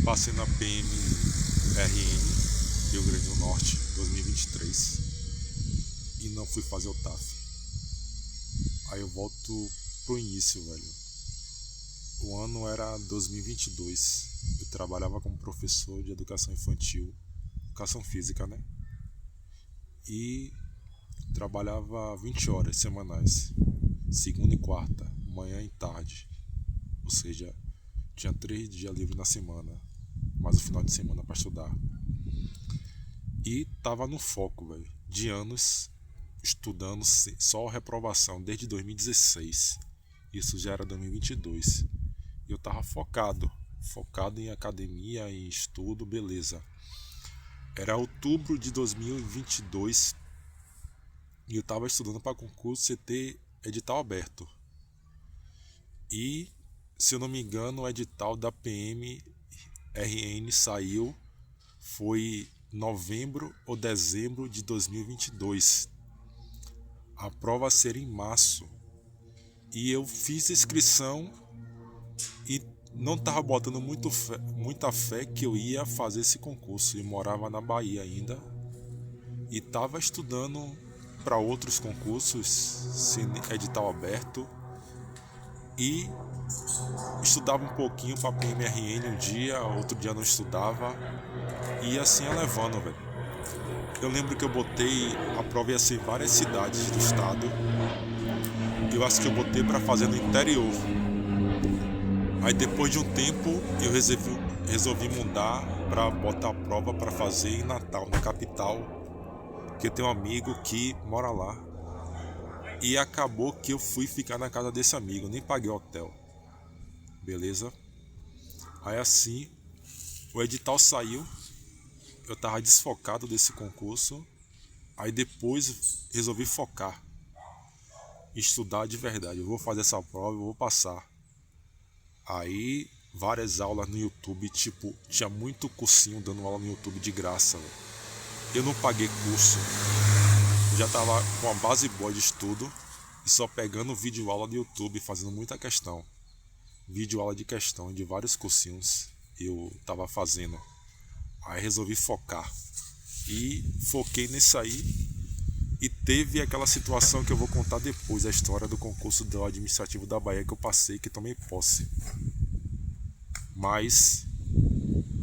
Passei na PMRN Rio Grande do Norte 2023 e não fui fazer o TAF. Aí eu volto pro início, velho. O ano era 2022. Eu trabalhava como professor de educação infantil, educação física, né? E trabalhava 20 horas semanais, segunda e quarta, manhã e tarde. Ou seja, tinha 3 dias livres na semana, mais o final de semana para estudar. E tava no foco, velho, de anos estudando só reprovação desde 2016. Isso já era 2022. E eu tava focado em academia, em estudo, beleza. Era outubro de 2022 e eu tava estudando para concurso CT edital aberto. E, se eu não me engano, o edital da PMRN saiu foi novembro ou dezembro de 2022. A prova seria em março. E eu fiz inscrição e não estava botando muita fé que eu ia fazer esse concurso. E morava na Bahia ainda. E estava estudando para outros concursos, sem edital aberto. E estudava um pouquinho para PMRN um dia, outro dia não estudava. E assim ia levando, velho. Eu lembro que eu botei a prova ia ser em várias cidades do estado. Eu acho que eu botei para fazer no interior. Aí depois de um tempo eu resolvi mudar para botar a prova para fazer em Natal, na capital, que eu tenho um amigo que mora lá. E acabou que eu fui ficar na casa desse amigo, nem paguei hotel. Beleza? Aí assim, o edital saiu, eu tava desfocado desse concurso. Aí depois resolvi focar, estudar de verdade. Eu vou fazer essa prova, eu vou passar. Aí várias aulas no YouTube, tipo, tinha muito cursinho dando aula no YouTube de graça, véio. Eu não paguei curso, já tava com a base boa de estudo e só pegando vídeo aula do YouTube, fazendo muita questão. Vídeo aula de questão de vários cursinhos eu tava fazendo. Aí resolvi focar. E foquei nisso aí. E teve aquela situação que eu vou contar depois, a história do concurso do administrativo da Bahia que eu passei, que tomei posse. Mas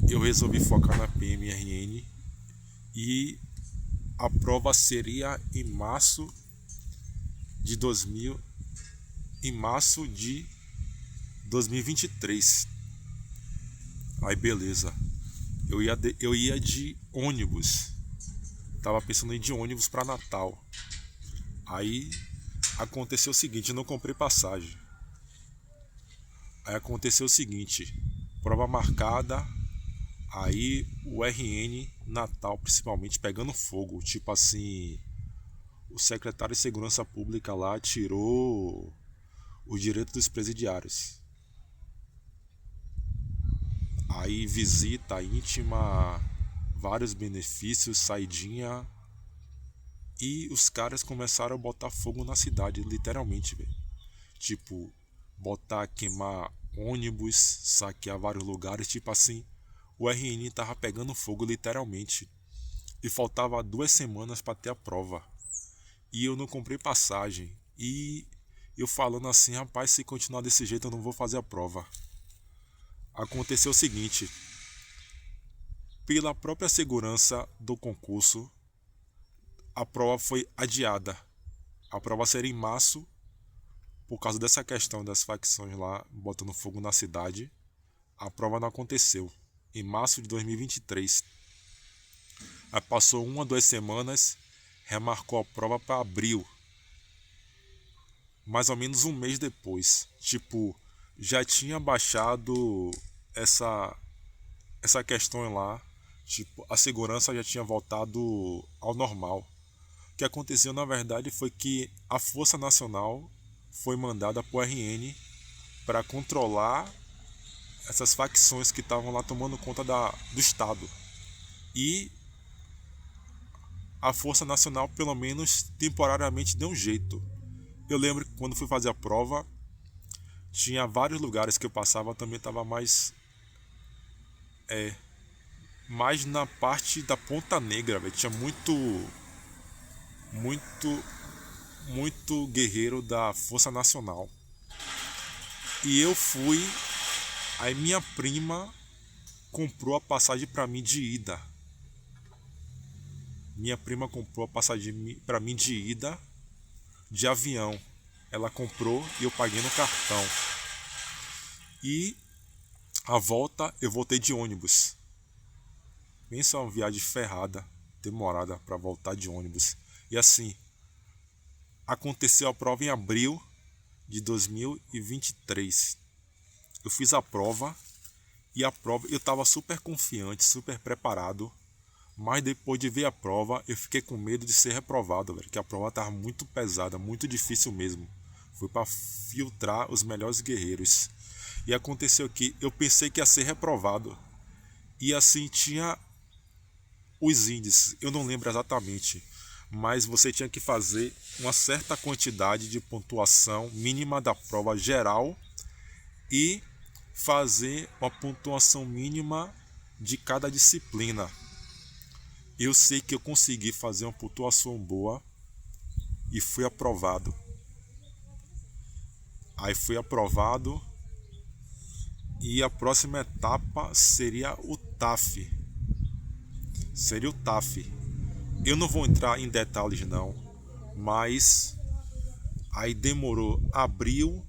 eu resolvi focar na PMRN e a prova seria em março de 2023. Aí beleza. Eu ia de ônibus. Tava pensando em ir de ônibus para Natal. Aí aconteceu o seguinte, eu não comprei passagem. Aí aconteceu o seguinte, prova marcada, aí o RN Natal principalmente pegando fogo, tipo assim, o secretário de Segurança Pública lá tirou o direito dos presidiários. Aí visita íntima, vários benefícios, saidinha. E os caras começaram a botar fogo na cidade, literalmente, velho. Tipo, botar, queimar ônibus, saquear vários lugares, tipo assim. O RN tava pegando fogo, literalmente. E faltava 2 semanas para ter a prova. E eu não comprei passagem. E eu falando assim, rapaz, se continuar desse jeito eu não vou fazer a prova. Aconteceu o seguinte, pela própria segurança do concurso, a prova foi adiada. A prova seria em março, por causa dessa questão das facções lá botando fogo na cidade. A prova não aconteceu. Em março de 2023. Aí passou 1 a 2 semanas, remarcou a prova para abril. Mais ou menos um mês depois. Tipo, já tinha baixado essa questão lá. Tipo, a segurança já tinha voltado ao normal. O que aconteceu na verdade foi que a Força Nacional foi mandada por RN para controlar essas facções que estavam lá tomando conta do Estado. E a Força Nacional, pelo menos temporariamente, deu um jeito. Eu lembro que quando fui fazer a prova, tinha vários lugares que eu passava, também estava mais Mas na parte da Ponta Negra, velho, tinha muito, muito guerreiro da Força Nacional. E eu fui, aí minha prima comprou a passagem pra mim de ida. Minha prima comprou a passagem pra mim de ida de avião. Ela comprou e eu paguei no cartão. E a volta eu voltei de ônibus. Pensa uma viagem ferrada, demorada para voltar de ônibus. E assim, aconteceu a prova em abril de 2023. Eu fiz a prova e a prova eu estava super confiante, super preparado. Mas depois de ver a prova, eu fiquei com medo de ser reprovado, velho, que a prova estava muito pesada, muito difícil mesmo. Foi para filtrar os melhores guerreiros. E aconteceu que eu pensei que ia ser reprovado. E assim tinha os índices, eu não lembro exatamente, mas você tinha que fazer uma certa quantidade de pontuação mínima da prova geral e fazer uma pontuação mínima de cada disciplina. Eu sei que eu consegui fazer uma pontuação boa e fui aprovado. Aí fui aprovado e a próxima etapa seria o TAF. Seria o TAF. Eu não vou entrar em detalhes não, mas aí demorou abril,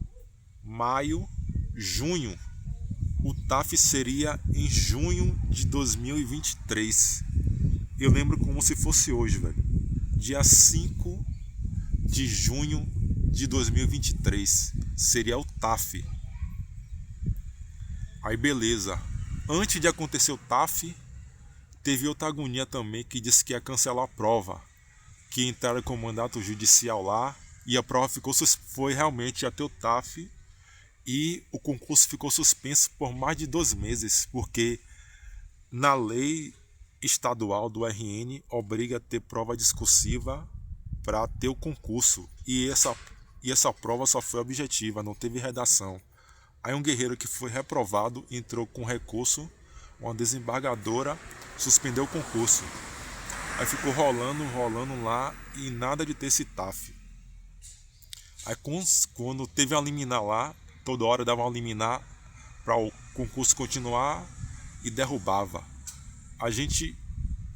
maio, junho. O TAF seria em junho de 2023. Eu lembro como se fosse hoje, velho. Dia 5 de junho de 2023 seria o TAF. Aí beleza. Antes de acontecer o TAF, teve outra agonia também que disse que ia cancelar a prova. Que entraram com mandato judicial lá e a prova foi realmente até o TAF e o concurso ficou suspenso por mais de 2 meses, porque na lei estadual do RN obriga a ter prova discursiva para ter o concurso e essa prova só foi objetiva, não teve redação. Aí um guerreiro que foi reprovado entrou com recurso, uma desembargadora suspendeu o concurso. Aí ficou rolando lá e nada de ter esse TAF. Aí quando teve a liminar lá, toda hora dava uma liminar para o concurso continuar e derrubava. A gente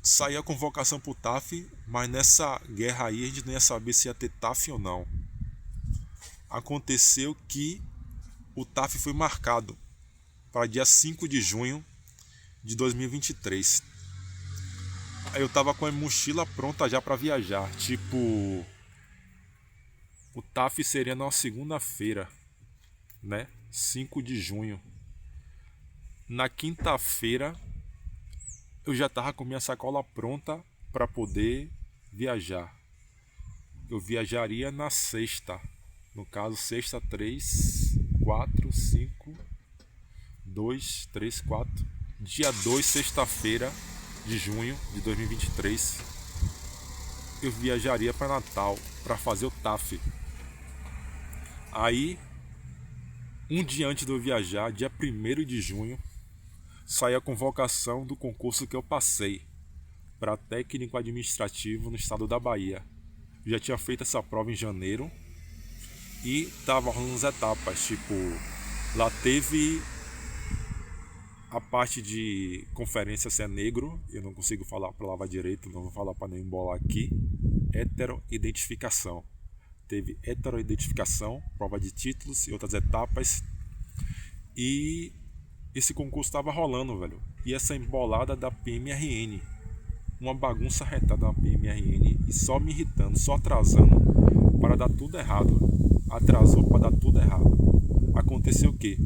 saía a convocação pro TAF, mas nessa guerra aí a gente não ia saber se ia ter TAF ou não. Aconteceu que o TAF foi marcado para dia 5 de junho de 2023. Aí eu tava com a mochila pronta já para viajar. Tipo, o TAF seria na segunda-feira, né? 5 de junho. Na quinta-feira eu já tava com minha sacola pronta para poder viajar. Eu viajaria na sexta. No caso, sexta 3, 4, 5, 2, 3, 4. Dia 2, sexta-feira de junho de 2023. Eu viajaria para Natal para fazer o TAF. Aí, um dia antes de eu viajar, dia 1º de junho, saiu a convocação do concurso que eu passei para técnico administrativo no estado da Bahia. Eu já tinha feito essa prova em janeiro e tava rolando as etapas, tipo, lá teve a parte de conferência se é negro, eu não consigo falar a palavra direito, não vou falar para nem embolar aqui. Heteroidentificação. Teve heteroidentificação, prova de títulos e outras etapas. E esse concurso estava rolando, velho. E essa embolada da PMRN, uma bagunça retada da PMRN e só me irritando, só atrasando para dar tudo errado. Atrasou para dar tudo errado. Aconteceu o quê?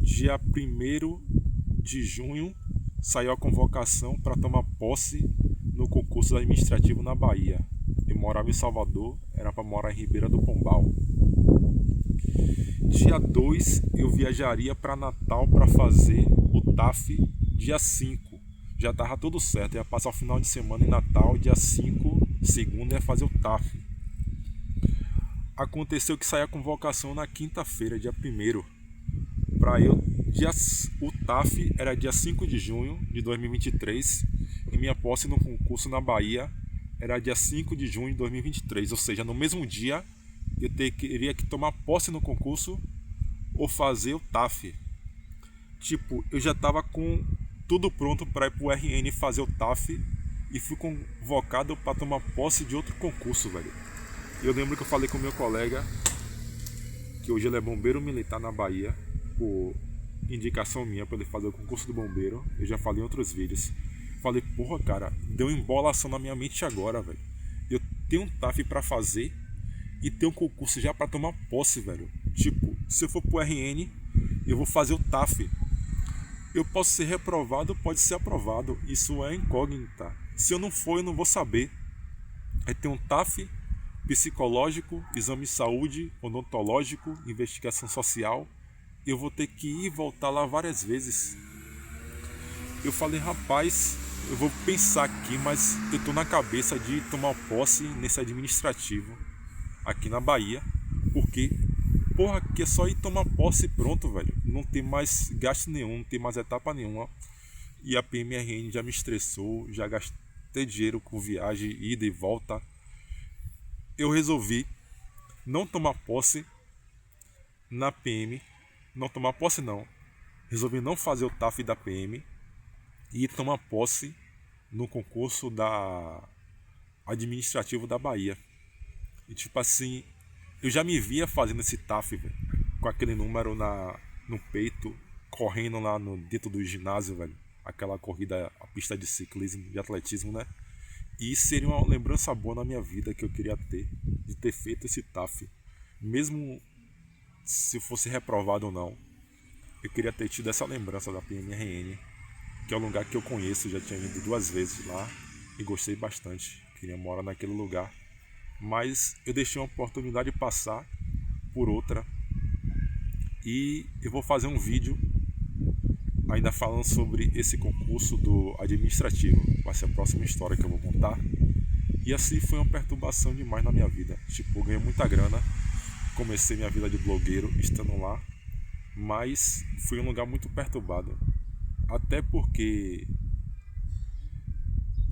Dia 1º de junho saiu a convocação para tomar posse no concurso administrativo na Bahia. Eu morava em Salvador, era para morar em Ribeira do Pombal. Dia 2 eu viajaria para Natal para fazer o TAF dia 5. Já estava tudo certo, ia passar o final de semana em Natal, dia 5, segunda ia fazer o TAF. Aconteceu que saiu a convocação na quinta-feira, dia 1º, O TAF era dia 5 de junho de 2023 e minha posse no concurso na Bahia era dia 5 de junho de 2023, ou seja, no mesmo dia eu teria que tomar posse no concurso ou fazer o TAF. Tipo, eu já tava com tudo pronto para ir pro RN fazer o TAF e fui convocado para tomar posse de outro concurso, velho. Eu lembro que eu falei com meu colega, que hoje ele é bombeiro militar na Bahia, por indicação minha para ele fazer o concurso do bombeiro. Eu já falei em outros vídeos. Falei, porra, cara, deu embolação na minha mente agora, velho. Eu tenho um TAF para fazer e tenho um concurso já para tomar posse, velho. Tipo, se eu for pro RN, eu vou fazer o TAF. Eu posso ser reprovado, pode ser aprovado. Isso é incógnita. Se eu não for, eu não vou saber. Aí tem um TAF psicológico, exame de saúde, odontológico, investigação social. Eu vou ter que ir e voltar lá várias vezes. Eu falei, rapaz, eu vou pensar aqui, mas eu tô na cabeça de tomar posse nesse administrativo aqui na Bahia, porque, porra, aqui é só ir tomar posse e pronto, velho. Não tem mais gasto nenhum, não tem mais etapa nenhuma. E a PMRN já me estressou, já gastei dinheiro com viagem, ida e volta. Eu resolvi não tomar posse na PM, não tomar posse não. Resolvi não fazer o TAF da PM e tomar posse no concurso da administrativo da Bahia. E tipo assim, eu já me via fazendo esse TAF, velho, com aquele número no peito, correndo lá dentro do ginásio, velho. Aquela corrida, a pista de ciclismo, de atletismo, né? E seria uma lembrança boa na minha vida que eu queria ter, de ter feito esse TAF. Mesmo se eu fosse reprovado ou não, eu queria ter tido essa lembrança da PMRN, que é um lugar que eu conheço, já tinha ido 2 vezes lá e gostei bastante. Queria morar naquele lugar. Mas eu deixei uma oportunidade passar por outra. E eu vou fazer um vídeo ainda falando sobre esse concurso do administrativo. Vai ser a próxima história que eu vou contar. E assim foi uma perturbação demais na minha vida. Tipo, eu ganhei muita grana. Comecei minha vida de blogueiro estando lá. Mas foi um lugar muito perturbado. Até porque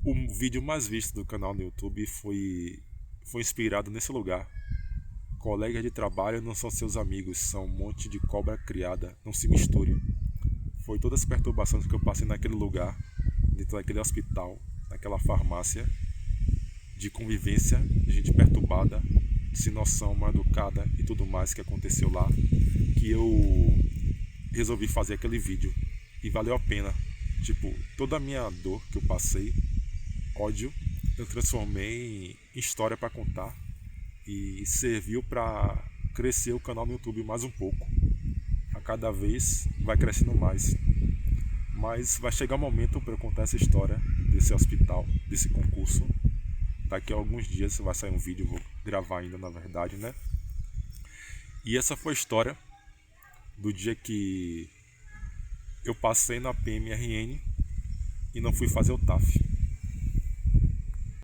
o vídeo mais visto do canal no YouTube foi inspirado nesse lugar. Colegas de trabalho não são seus amigos, são um monte de cobra criada, não se misture. Foi todas as perturbações que eu passei naquele lugar, dentro daquele hospital, naquela farmácia, de convivência, de gente perturbada, sem noção, mal educada e tudo mais que aconteceu lá, que eu resolvi fazer aquele vídeo. E valeu a pena. Tipo, toda a minha dor que eu passei, ódio, eu transformei em história para contar e serviu para crescer o canal no YouTube mais um pouco. A cada vez vai crescendo mais. Mas vai chegar o momento para eu contar essa história desse hospital, desse concurso. Daqui a alguns dias vai sair um vídeo, vou gravar ainda na verdade, né? E essa foi a história do dia que eu passei na PMRN e não fui fazer o TAF.